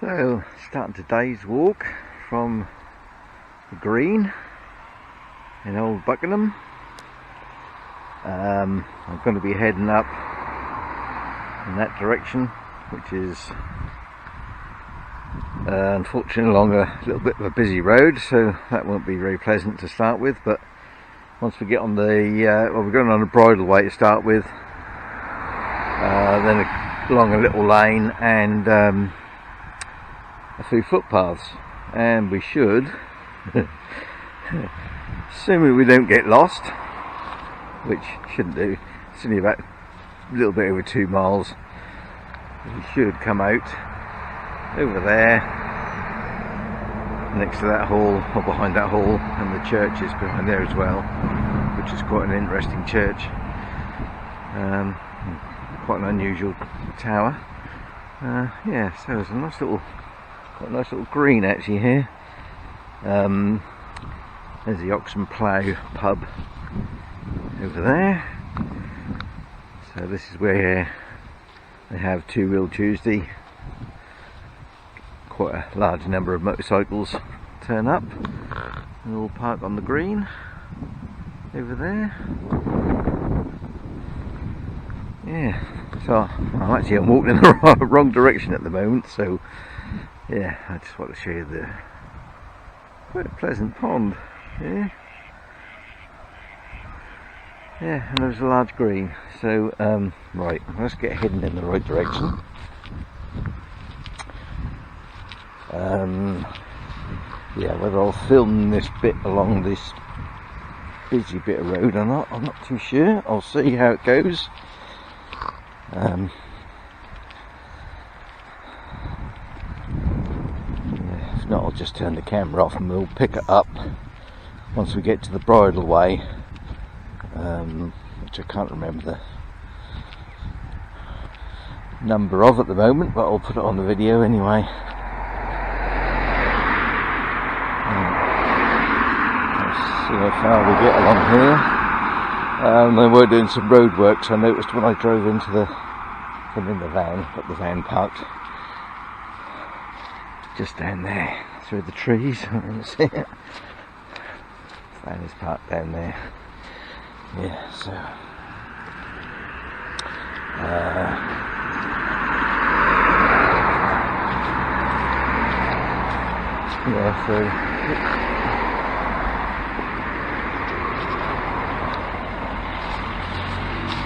So, starting today's walk from the Green in Old Buckenham. I'm going to be heading up in that direction, which is unfortunately along a little bit of a busy road, so that won't be very pleasant to start with. But once we get on the well, we're going on a bridleway to start with, then along a little lane and through footpaths, and we should, assuming we don't get lost, which shouldn't do, it's only about a little bit over 2 miles, we should come out over there next to that hall, or behind that hall, and the church is behind there as well, which is quite an interesting church, quite an unusual tower. Yeah, so there's a nice little green actually here. There's the Ox and Plough pub over there. So this is where they have Two Wheel Tuesday. Quite a large number of motorcycles turn up and all park on the green over there. Yeah, so I'm walking in the wrong direction at the moment, so yeah, I just want to show you the quite a pleasant pond. Yeah, and there's a large green. So right, let's get heading in the right direction. Yeah, whether I'll film this bit along this busy bit of road or not, I'm not too sure. I'll see how it goes. If not, I'll just turn the camera off and we'll pick it up once we get to the Bridleway, which I can't remember the number of at the moment, but I'll put it on the video anyway. Let's see how far we get along here. They were doing some road works, I noticed when I drove into the van, got the van parked just down there through the trees. I don't see it. The van is parked down there. Yeah, so yeah, so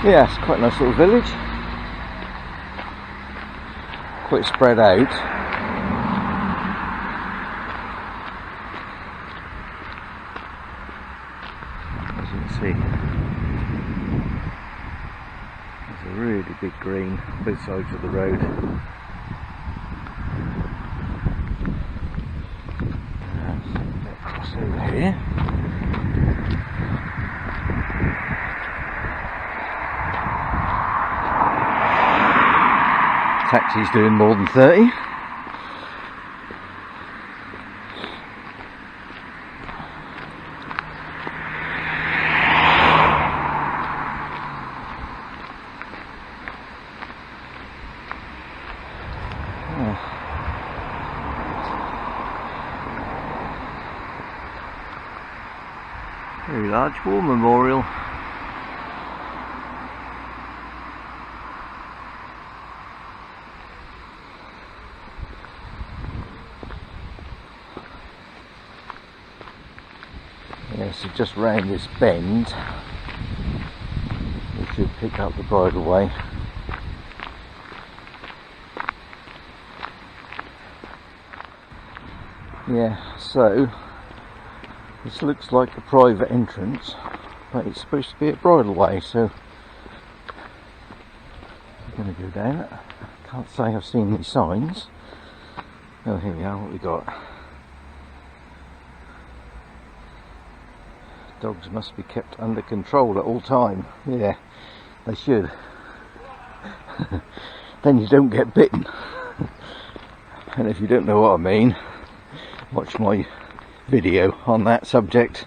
yeah, it's quite a nice little village, quite spread out. As you can see, there's a really big green both sides of the road. Across over here. Taxi's doing more than 30. Very large war memorial. Yeah, so just round this bend we should pick up the Bridleway. Yeah, so this looks like a private entrance, but it's supposed to be a bridleway, so I'm going to go down it. Can't say I've seen any signs. Oh, here we are, what we got. Dogs must be kept under control at all time. Yeah, they should. Then you don't get bitten. And if you don't know what I mean, watch my video on that subject.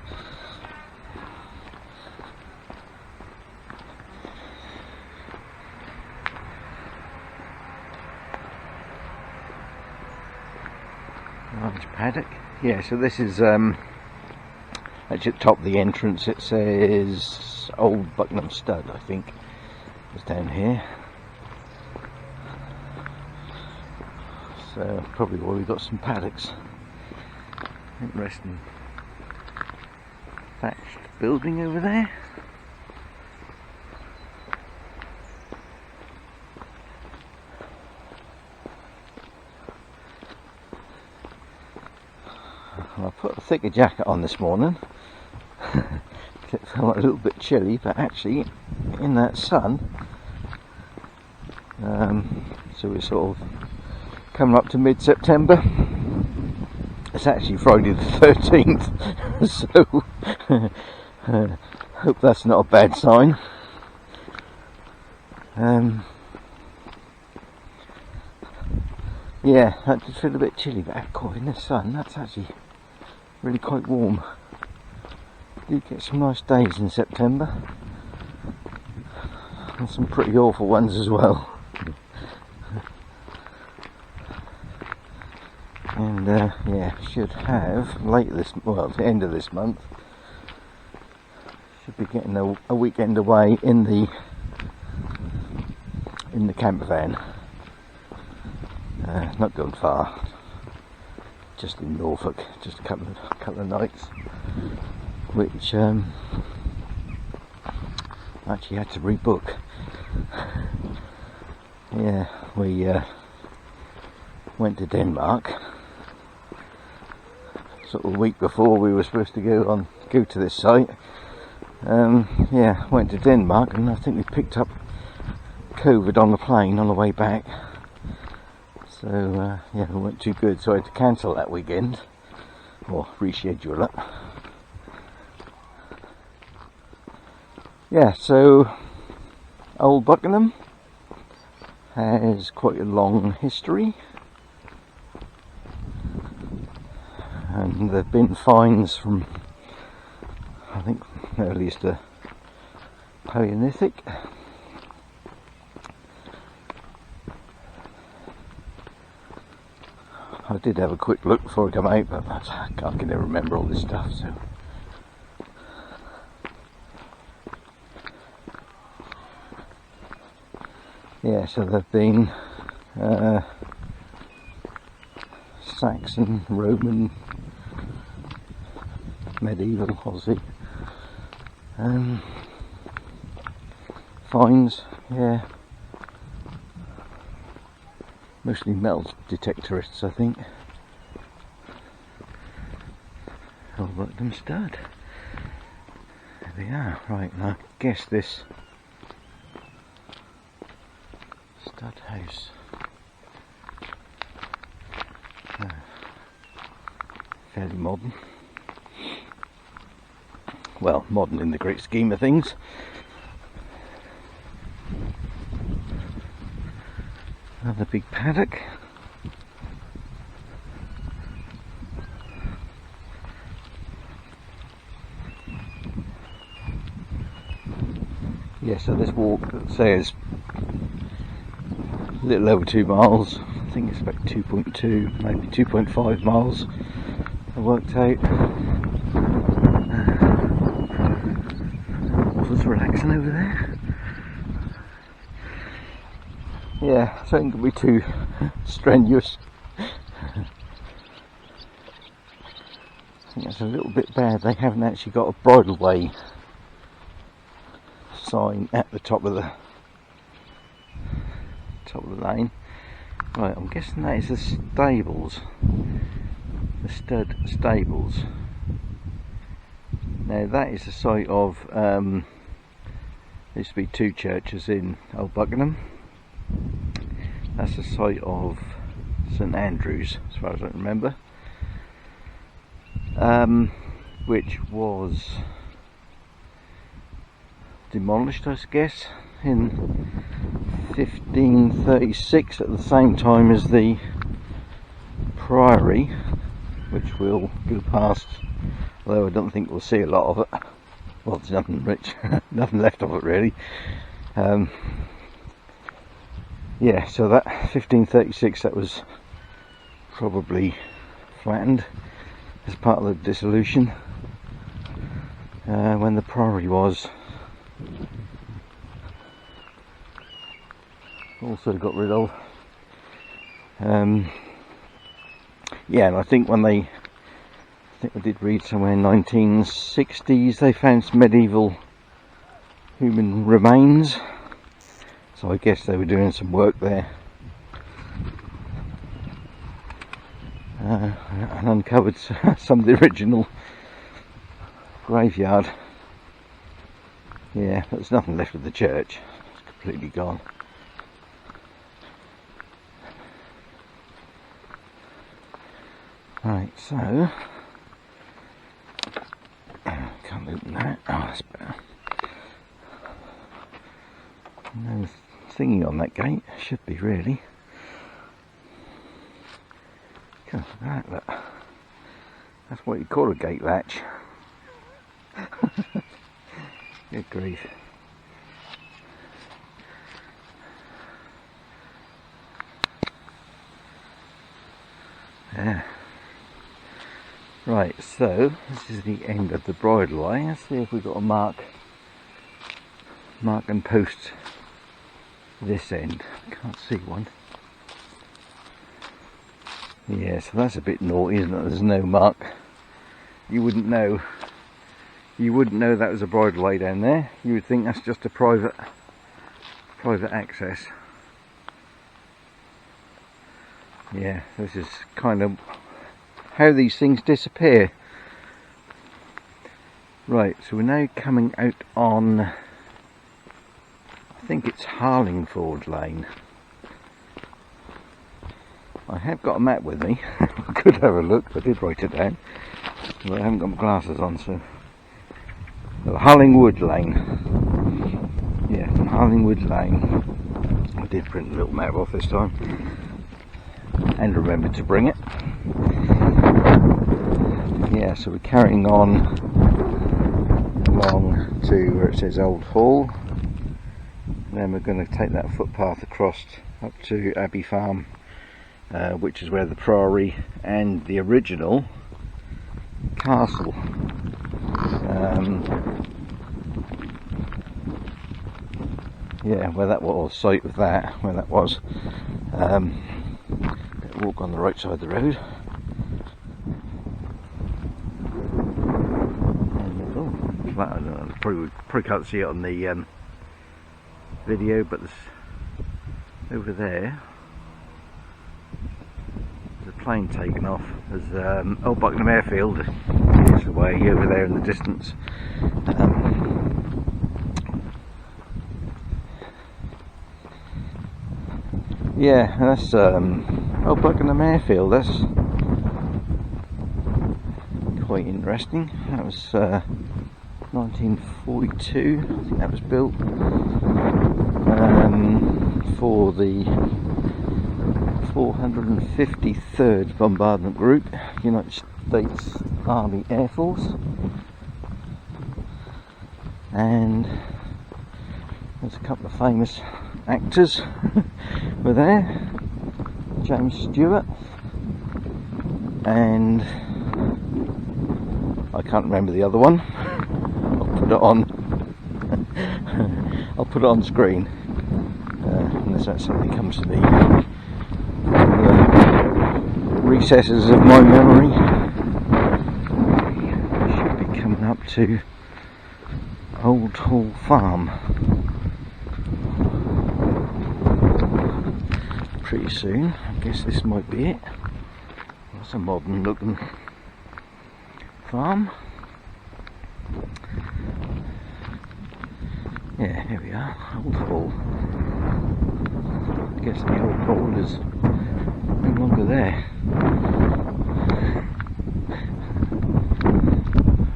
Large paddock. Yeah, so this is actually at the top of the entrance. It says Old Buckenham Stud, I think. It's down here. So probably why we've got some paddocks. Interesting thatched building over there. I put a thicker jacket on this morning. It felt a little bit chilly, but actually in that sun, so we're sort of coming up to mid-September. It's actually Friday the 13th, so hope that's not a bad sign. Yeah, that did feel a bit chilly, but in the sun that's actually really quite warm. You get some nice days in September, and some pretty awful ones as well. And yeah, should have later this, well, the end of this month, should be getting a weekend away in the camper van. Not going far, just in Norfolk, just a couple of nights, which actually had to rebook. Yeah, we went to Denmark sort of a week before we were supposed to go to this site. Yeah, went to Denmark, and I think we picked up COVID on the plane on the way back. So yeah, it weren't too good, so I had to cancel that weekend, or reschedule it. Yeah, so Old Buckenham has quite a long history, and there have been finds from, I think, at least the Paleolithic. I did have a quick look before I come out, but I can never remember all this stuff, so. Yeah, so there have been Saxon, Roman, medieval, Aussie finds, yeah. Mostly metal detectorists, I think. Old Buckenham Stud. There we are. Right, now I guess this stud house. Fairly modern. Well, modern in the great scheme of things. Another big paddock. Yeah, so this walk says a little over 2 miles. I think it's about 2.2, maybe 2.5 miles. I worked out. Water's relaxing over there. Yeah, so it can be too strenuous. I think that's a little bit bad. They haven't actually got a Bridleway sign at the top of the lane. Right, I'm guessing that is the stables, the stud stables. Now that is the site of there used to be 2 churches in Old Buckenham. That's the site of St Andrews, as far as I remember, which was demolished, I guess, in 1536, at the same time as the priory, which we'll go past, although I don't think we'll see a lot of it. Well, there's nothing left of it really. Yeah, so that 1536, that was probably flattened as part of the dissolution when the Priory was. Also got rid of. Yeah, and I think I did read somewhere in 1960s they found some medieval human remains, so I guess they were doing some work there and uncovered some of the original graveyard. Yeah, there's nothing left of the church, it's completely gone. Right, so can't open that. Oh, that's better. No thingy on that gate. Should be really. Look at that, look. That's what you call a gate latch. Good grief. Yeah. Right, so this is the end of the Bridleway. Let's see if we've got a mark and post this end. Can't see one. Yeah, so that's a bit naughty, isn't it? There's no mark. You wouldn't know that was a bridleway down there. You would think that's just a private access. Yeah, this is kind of how these things disappear. Right, so we're now coming out on, I think it's Harlingford Lane. I have got a map with me. I could have a look, I did write it down, but I haven't got my glasses on, so Harlingwood Lane. Yeah, Harlingwood Lane. I did print a little map off this time and remembered to bring it. Yeah, so we're carrying on along to where it says Old Hall, and then we're going to take that footpath across up to Abbey Farm, which is where the Priory and the original castle yeah, where that was, site of that, where that was. Walk on the right side of the road. I don't know, probably can't see it on the video, but there's, over there, there's a plane taking off. There's Old Buckenham Airfield is away over there in the distance. Yeah, that's Old Buckenham Airfield. That's quite interesting. That was 1942, I think that was built for the 453rd Bombardment Group, United States Army Air Force. And there's a couple of famous actors were there. James Stewart and I can't remember the other one. I'll put it on screen unless that suddenly comes to the recesses of my memory. Should be coming up to Old Hall Farm pretty soon. I guess this might be it. That's a modern looking farm. Yeah, here we are, Old Hall. I guess the Old Hall is no longer there.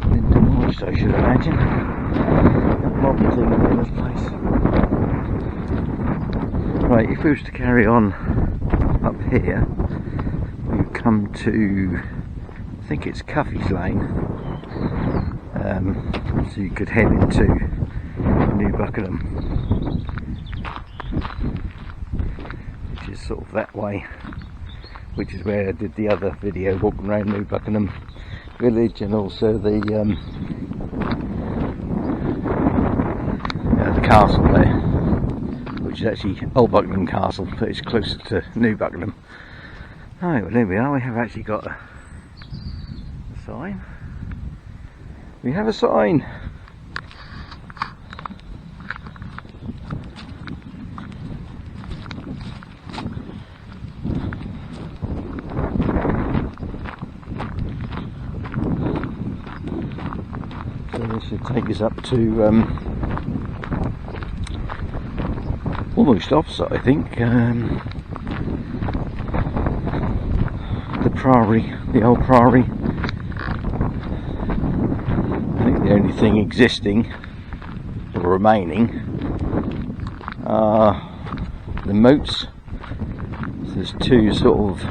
Been demolished, I should imagine. That modern thing in this place. Right, if we was to carry on up here, we would come to, I think it's Cuffy's Lane. So you could head into New Buckenham, which is sort of that way which is where I did the other video walking around New Buckenham village, and also the castle there, which is actually Old Buckenham Castle, but it's closer to New Buckenham. Oh, well, there we are. We have actually got a sign. We have a sign. So this should take us up to almost opposite, I think, the Priory, the old Priory. I think the only thing existing or remaining are the moats. So there's two sort of,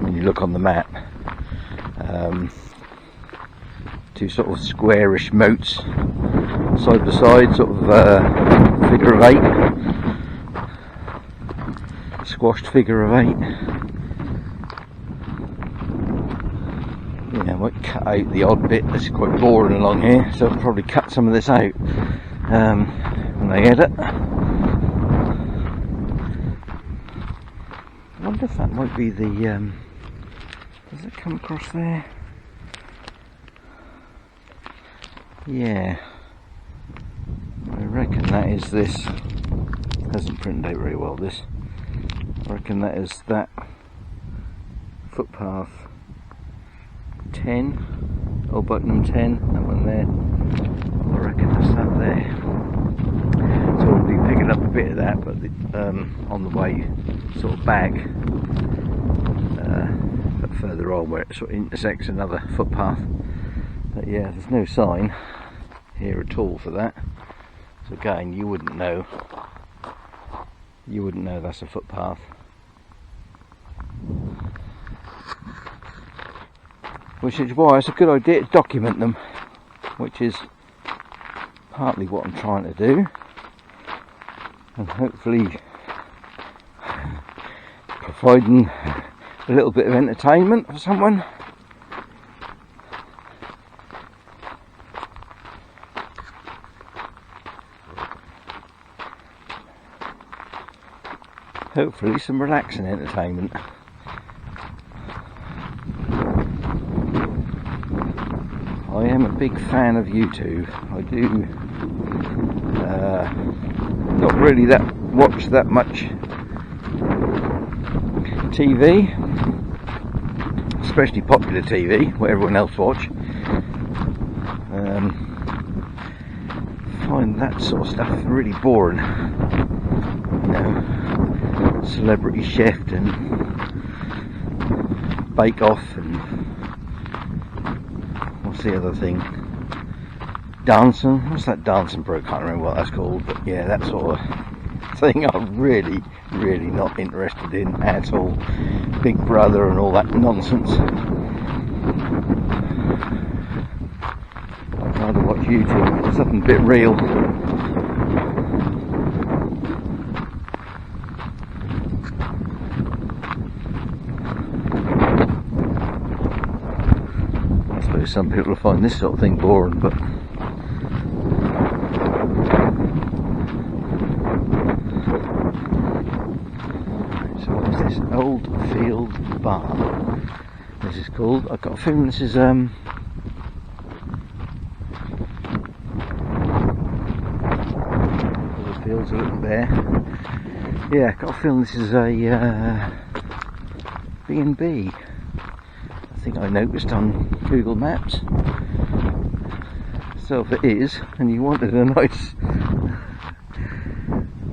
when you look on the map, two sort of squarish moats side by side, sort of figure of 8, squashed figure of 8. Yeah, I might cut out the odd bit that's quite boring along here, so I'll probably cut some of this out when I edit. I wonder if that might be the, does it come across there? Yeah, I reckon that is this. Hasn't printed out very well, this. I reckon that is that footpath 10, Old Buckenham 10, that one there. I reckon that's that there. So we'll be picking up a bit of that, but on the way sort of back, but further on where it sort of intersects another footpath. But yeah, there's no sign here at all for that. So again, you wouldn't know that's a footpath. Which is why it's a good idea to document them, which is partly what I'm trying to do, and hopefully providing a little bit of entertainment for someone. Hopefully some relaxing entertainment. I am a big fan of YouTube. I do not really watch that much TV, especially popular TV, what everyone else watch. Find that sort of stuff really boring. You know, Celebrity Chef and Bake Off and what's the other thing? Dancing. What's that dancing pro? I can't remember what that's called, but yeah, that sort of thing I'm really not interested in at all. Big Brother and all that nonsense. I'd rather watch YouTube. It's something a bit real. Some people will find this sort of thing boring, but so what is this? Old Field Bar, this is called. I've got a feeling this is the fields are up there. Yeah, I've got a feeling this is a B&B. I think I noticed on Google Maps. So if it is, and you wanted a nice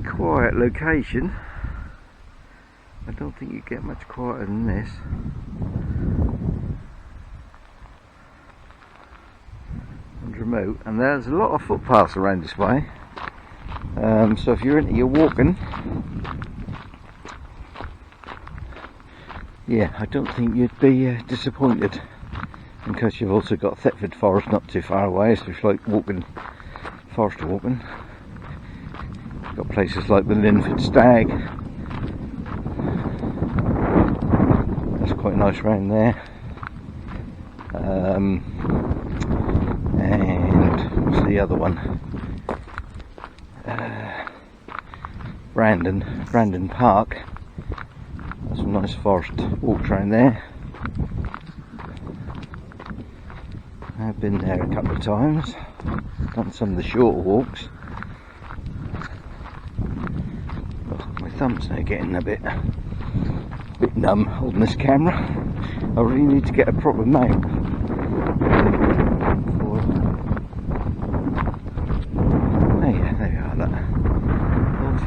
quiet location, I don't think you get much quieter than this. And remote, and there's a lot of footpaths around this way. So if you're into your walking, yeah, I don't think you'd be disappointed. Because you've also got Thetford Forest not too far away, so it's like walking, forest walking. You've got places like the Linford Stag, nice round there. And what's the other one? Brandon Park. That's some nice forest walks around there. I've been there a couple of times, done some of the shorter walks. Oh, my thumb's now getting a bit numb holding this camera. I really need to get a proper mount. Oh yeah, there we are, look.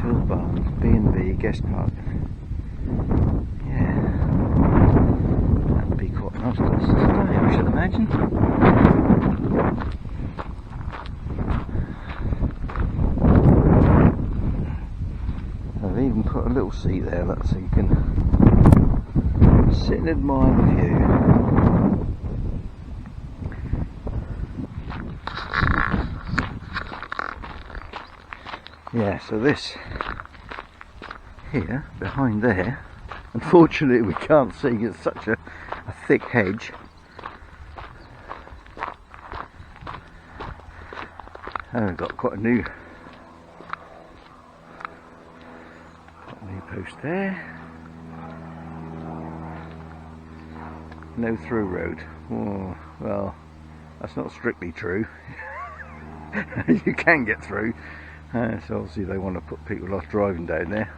Old Barn, B&B, guest park. Yeah, that'd be quite a nice place to stay, I should imagine. I've even put a little seat there, look, so you can sit and admire the view. Yeah, so this here, behind there, unfortunately we can't see, it's such a thick hedge. And we've got quite a new post there. No through road. Oh, well, that's not strictly true. You can get through. So obviously they want to put people off driving down there.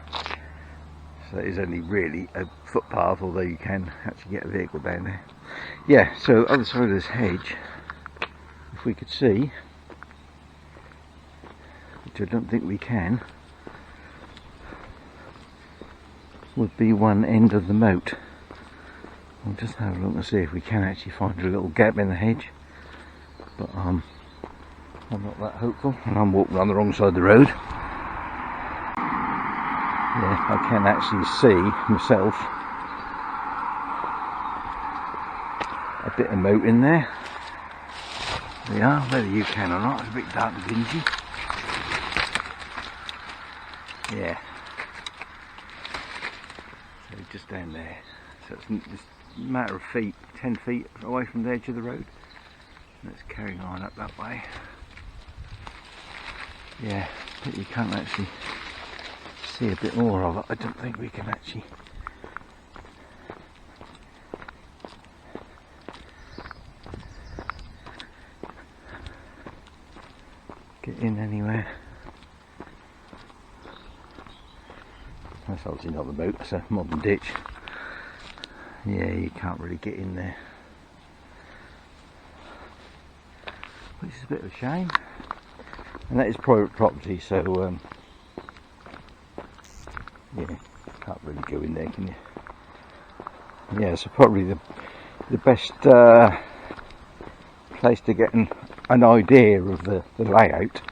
So it is only really a footpath, although you can actually get a vehicle down there. Yeah, so other side of this hedge, if we could see, which I don't think we can, would be one end of the moat. We'll just have a look and see if we can actually find a little gap in the hedge. But I'm not that hopeful, and I'm walking on the wrong side of the road. Yeah, I can actually see myself a bit of moat in there. There we are, whether you can or not, it's a bit dark and dingy. Yeah. So just down there. So it's just a matter of feet, 10 feet away from the edge of the road. Let's carry on up that way. Yeah, but you can't actually see a bit more of it. I don't think we can actually. Get in anywhere. That's obviously not the boat, it's a modern ditch. Yeah, you can't really get in there. Which is a bit of a shame. And that is private property, so yeah, can't really go in there, can you? Yeah, so probably the best place to get an idea of the layout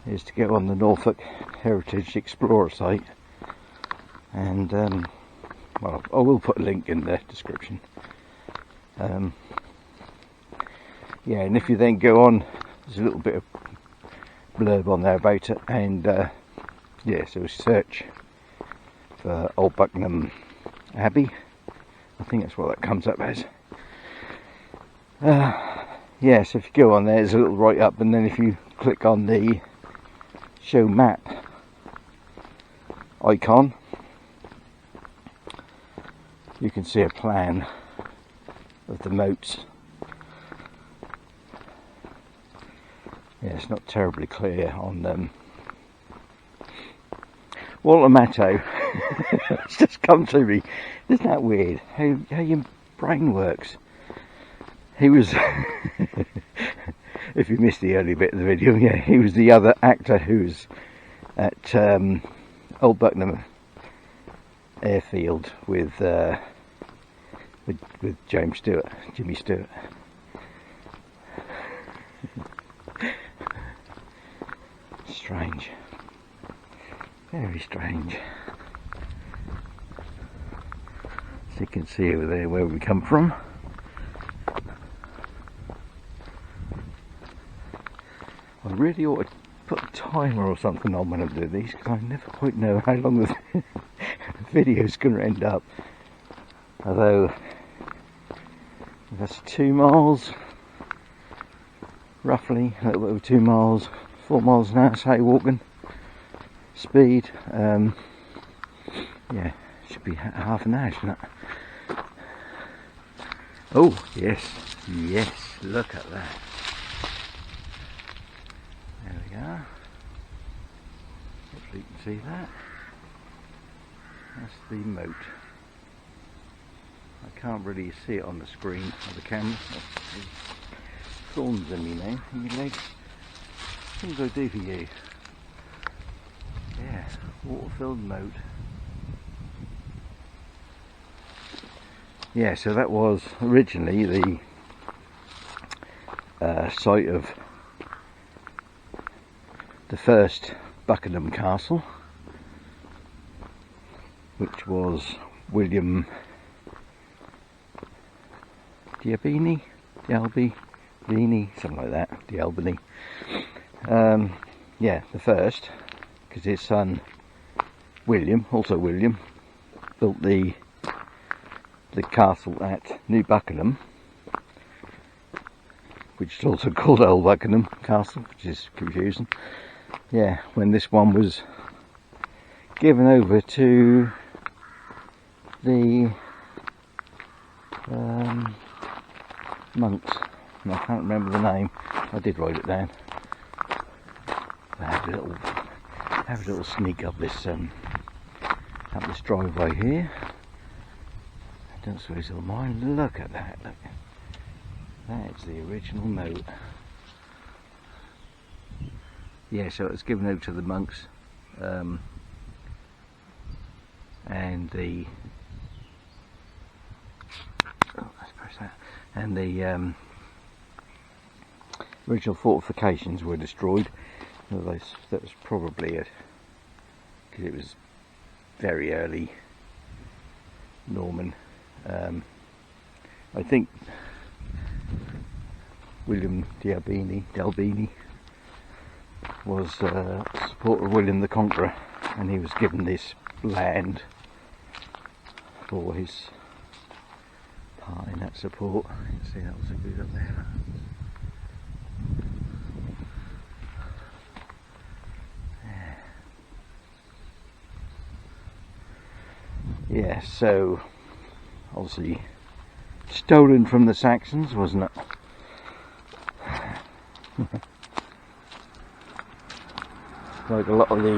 is to go on the Norfolk Heritage Explorer site, and well, I will put a link in the description. Yeah, and if you then go on, there's a little bit of blurb on there about it, and yeah, so search for Old Buckenham Abbey. I think that's what that comes up as. Yeah, so if you go on there, there's a little write up, and then if you click on the show map icon, you can see a plan of the moats. Yeah, it's not terribly clear on Walter Matto. It's just come to me. Isn't that weird? How your brain works. He was, if you missed the early bit of the video, yeah, he was the other actor who's at Old Buckenham Airfield with Jimmy Stewart. Strange, very strange. So you can see over there where we come from. I really ought to put a timer or something on when I do these, because I never quite know how long the video's going to end up. although that's 2 miles roughly, a little bit over 2 miles, 4 miles an hour, say walking speed. Yeah, should be half an hour, shouldn't it? Oh yes, yes, look at that. There we go. Hopefully you can see that. That's the moat. I can't really see it on the screen of the camera. There's thorns in me now, in your legs. What do I do for you? Yeah, water-filled moat. Yeah, so that was originally the site of the first Buckingham Castle, which was William D'Albini, something like that, D'Albini. Yeah, the first, because his son William, also William, built the castle at New Buckenham, which is also called Old Buckenham Castle, which is confusing. Yeah, when this one was given over to the monks, and I can't remember the name. I did write it down. I have a little sneak up this driveway here. I don't suppose he'll mind. Look at that. Look, that's the original moat. Yeah, so it was given over to the monks, and the original fortifications were destroyed. That was probably it, because it was very early Norman. I think William D'Albini was a supporter of William the Conqueror, and he was given this land for his part in that support. You can see that was a good up there. Yeah, so obviously stolen from the Saxons, wasn't it? Like a lot of the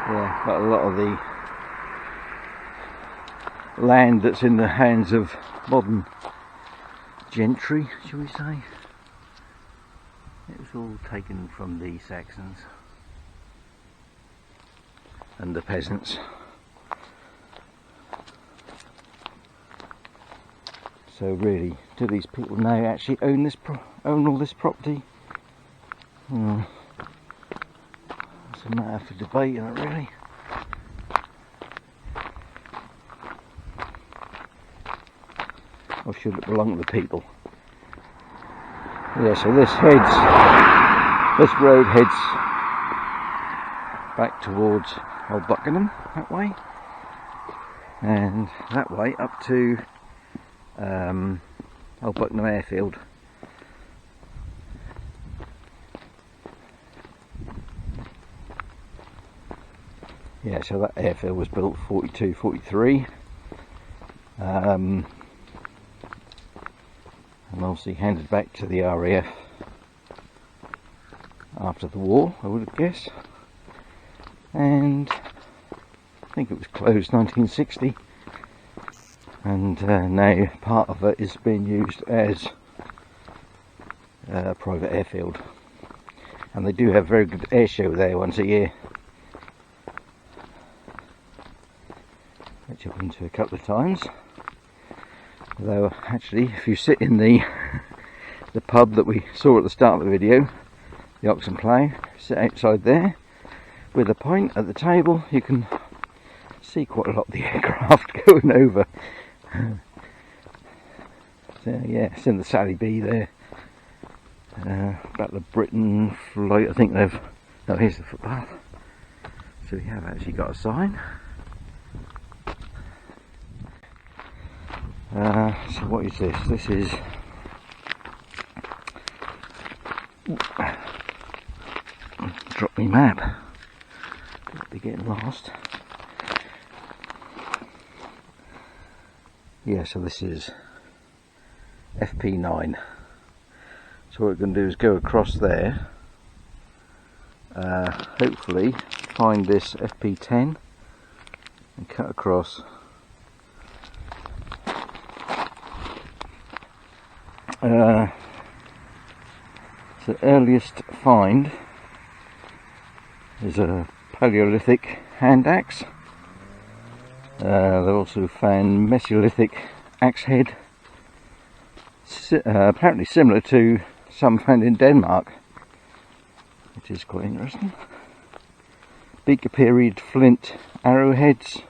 yeah, like a lot of the land that's in the hands of modern gentry, shall we say. It was all taken from the Saxons and the peasants. So really, do these people now actually own all this property? It's a matter for debate, isn't it, really? Or should it belong to the people? Yeah, so this road heads back towards Old Buckenham, that way, and that way up to Old Buckenham Airfield. Yeah, so that airfield was built 42, 43, and obviously handed back to the RAF after the war, I would have guessed, and I think it was closed 1960. And now part of it is being used as a private airfield, and they do have a very good air show there once a year, which I've been to a couple of times. Although actually, if you sit in the pub that we saw at the start of the video, the Ox and Plough, sit outside there with a pint at the table, you can see quite a lot of the aircraft going over. So yeah, it's in the Sally B there. About the Britain flight, I think they've. Oh, here's the footpath. So we have actually got a sign. So what is this? This is drop me map. Could be getting lost. Yeah, so this is FP9. So what we're going to do is go across there. Hopefully find this FP10 and cut across. So the earliest find is a Paleolithic hand axe. They also found Mesolithic axe head, apparently similar to some found in Denmark, which is quite interesting. Beaker period flint arrowheads,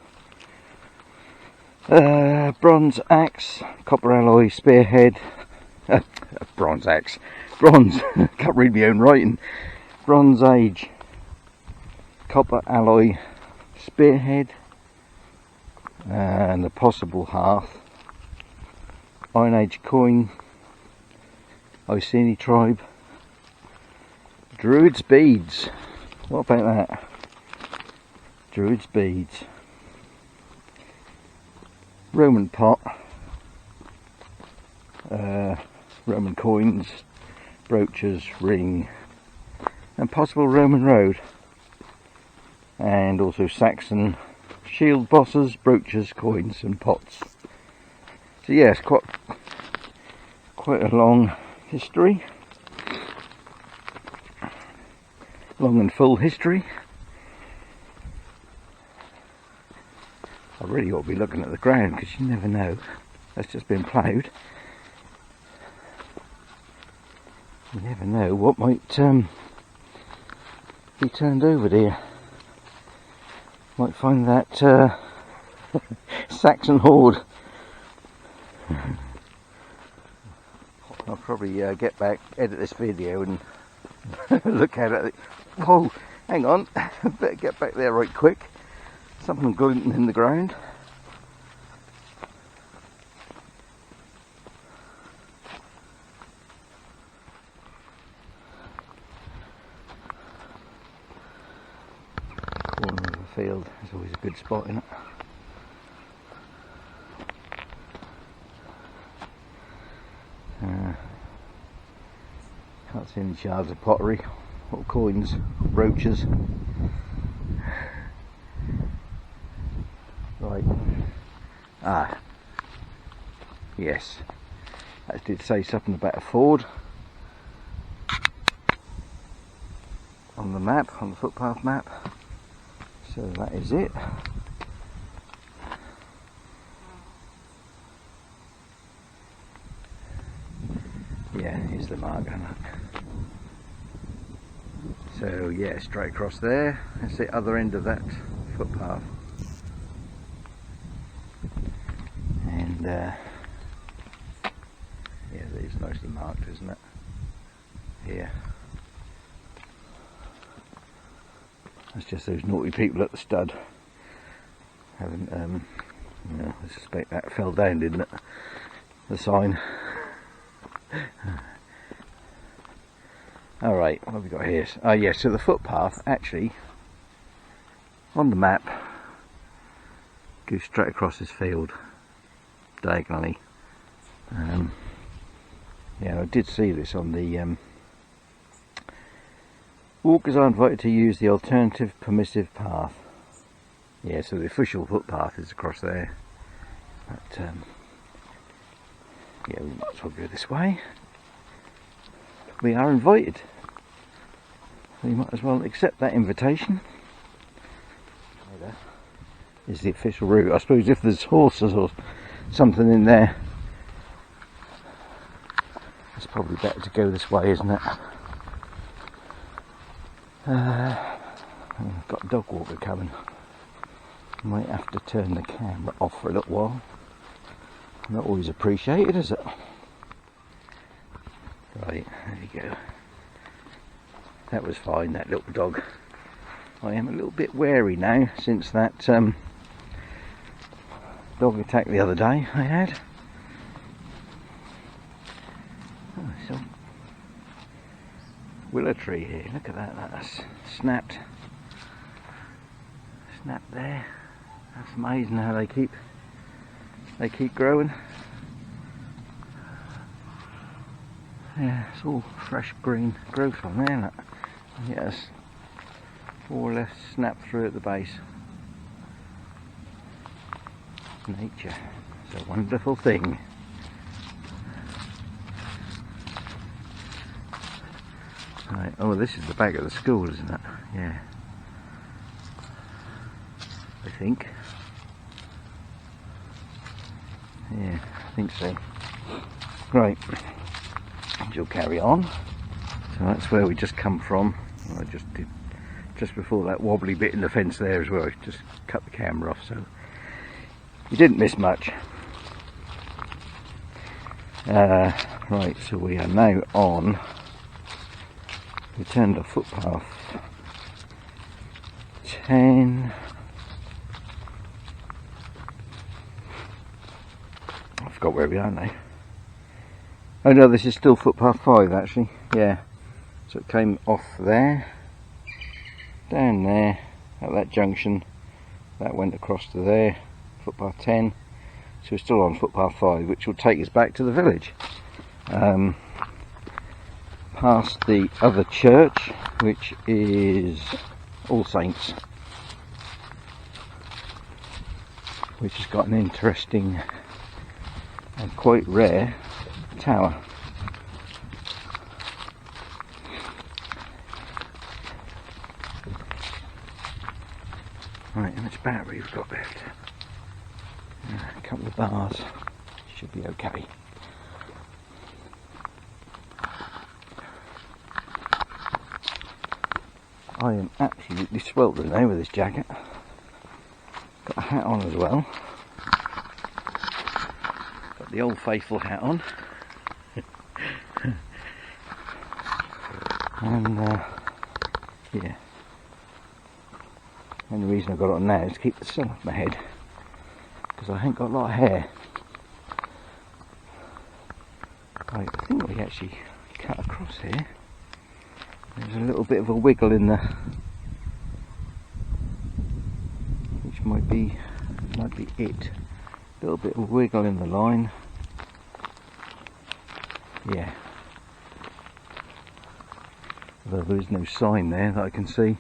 bronze axe, copper alloy spearhead, bronze axe, bronze, can't read my own writing, Bronze Age copper alloy spearhead, and a possible hearth, Iron Age coin, Iceni tribe, Druids beads. What about that? Druids beads. Roman pot, Roman coins, brooches, ring, and possible Roman road, and also Saxon shield bosses, brooches, coins, and pots. So yes, quite a long history, long and full history. I really ought to be looking at the ground, because you never know. That's just been ploughed. You never know what might be turned over there. Might find that Saxon hoard. I'll probably get back, edit this video and look at it. Whoa, hang on, better get back there right quick. Something glinting in the ground. Corner of the field is always a good spot, isn't it? Can't see any shards of pottery or coins, or brooches. Right. Ah. Yes. That did say something about a ford on the map, on the footpath map. So that is it. Yeah, here's the mark on it. So yeah, straight across there. That's the other end of that footpath. And yeah, it's nicely marked, isn't it? Here. That's just those naughty people at the stud. Haven't, you know, I suspect that fell down, didn't it? The sign. Alright, what have we got here? Oh yeah, so the footpath actually on the map goes straight across this field diagonally. Yeah, I did see this on the walkers are invited to use the alternative permissive path. Yeah, so the official footpath is across there, but yeah, we might as well go this way. We are invited. We might as well accept that invitation. There is the official route. I suppose if there's horses or something in there, it's probably better to go this way, isn't it? I've got a dog walker coming. Might have to turn the camera off for a little while. Not always appreciated, is it? Right, there you go. That was fine, that little dog. I am a little bit wary now since that dog attack the other day I had. Oh, so willow tree here, look at that, that's snapped there. That's amazing how they keep growing. Yeah, it's all fresh green growth on there, look. Yes, more or less snapped through at the base. Nature, it's a wonderful thing. Right, oh, this is the back of the school, isn't it? Yeah, I think. Yeah, I think so. Right, you'll carry on. So that's where we just come from. I just did just before that wobbly bit in the fence there as well. I just cut the camera off, so you didn't miss much. Right, so we are now on. We turned to footpath 10. I forgot where we are now. Oh no, this is still footpath 5 actually. Yeah. So it came off there, down there, at that junction, that went across to there, footpath 10, so we're still on footpath 5, which will take us back to the village, past the other church, which is All Saints, which has got an interesting and quite rare tower. Right, how much battery we've got left? A couple of bars, should be okay. I am absolutely sweltering now with this jacket. Got a hat on as well. Got the old faithful hat on. And yeah. The only reason I've got it on now is to keep the sun off my head, because I ain't got a lot of hair. Right, I think we actually cut across here. There's a little bit of a wiggle in the, which might be it. A little bit of a wiggle in the line. Yeah. Although there is no sign there that I can see.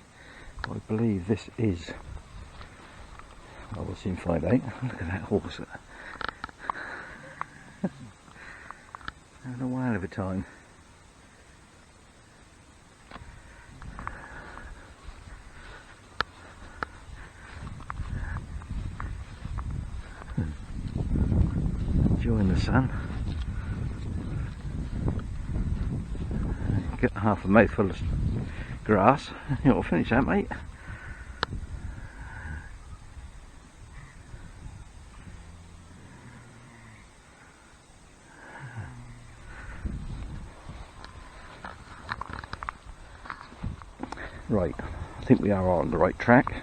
I believe this is, well, we'll soon find out. Look at that horse. Having a while of a time. Enjoying the sun. Get half a mouthful of grass. You'll finish that, mate. Right, I think we are on the right track.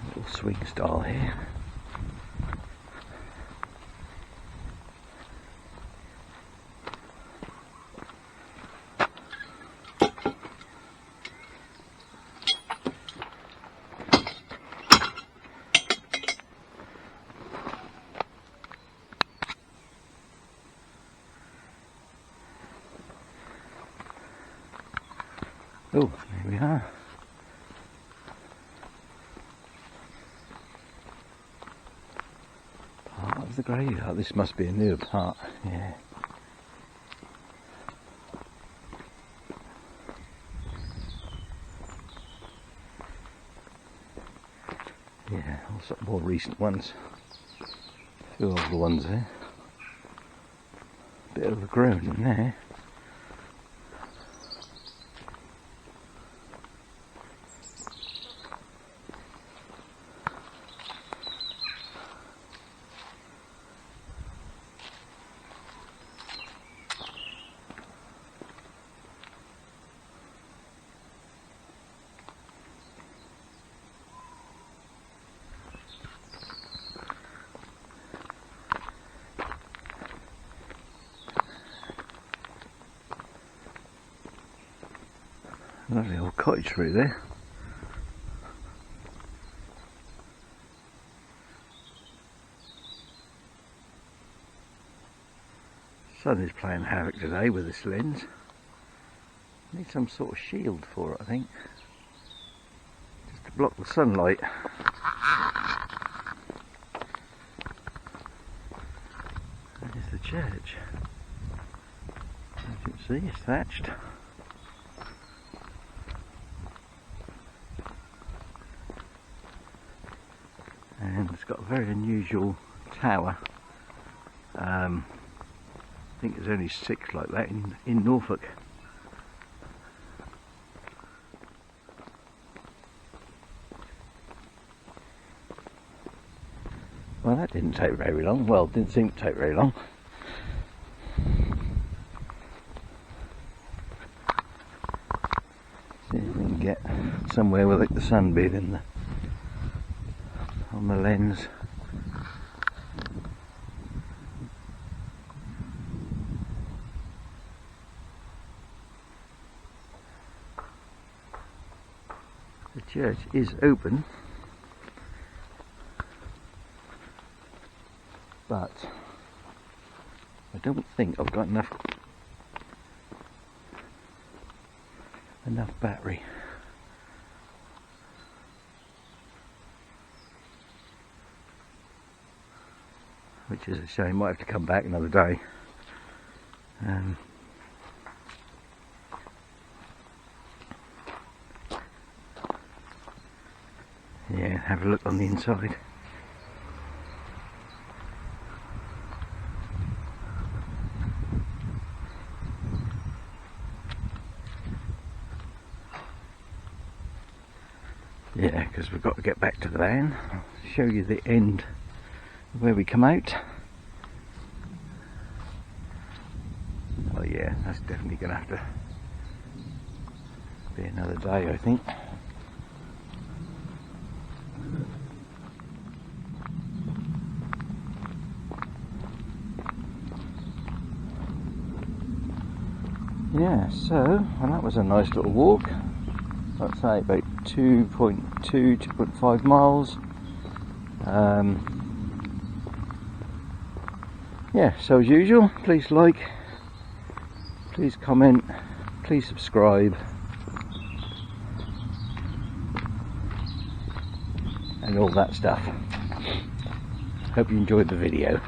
A little swing style here. Oh, here we are. Part of the graveyard. This must be a newer part, yeah. Yeah, also more recent ones. A few older ones there. Bit overgrown in there. Lovely old cottage through there. Sun is playing havoc today with this lens. Need some sort of shield for it, I think, just to block the sunlight. There's the church. As you can see, it's thatched. And it's got a very unusual tower. I think there's only 6 like that in Norfolk. Well, that didn't take very long. Well, didn't seem to take very long. See if we can get somewhere with the sun being on the lens. The church is open, but I don't think I've got enough battery. Which is a shame. Might have to come back another day. Yeah, have a look on the inside. Yeah, because we've got to get back to the van. I'll show you the end where we come out. Oh yeah, that's definitely going to have to be another day, I think. Yeah, so well, that was a nice little walk. I'd say about 2.5 miles. Yeah, so as usual, please like, please comment, please subscribe, and all that stuff. Hope you enjoyed the video.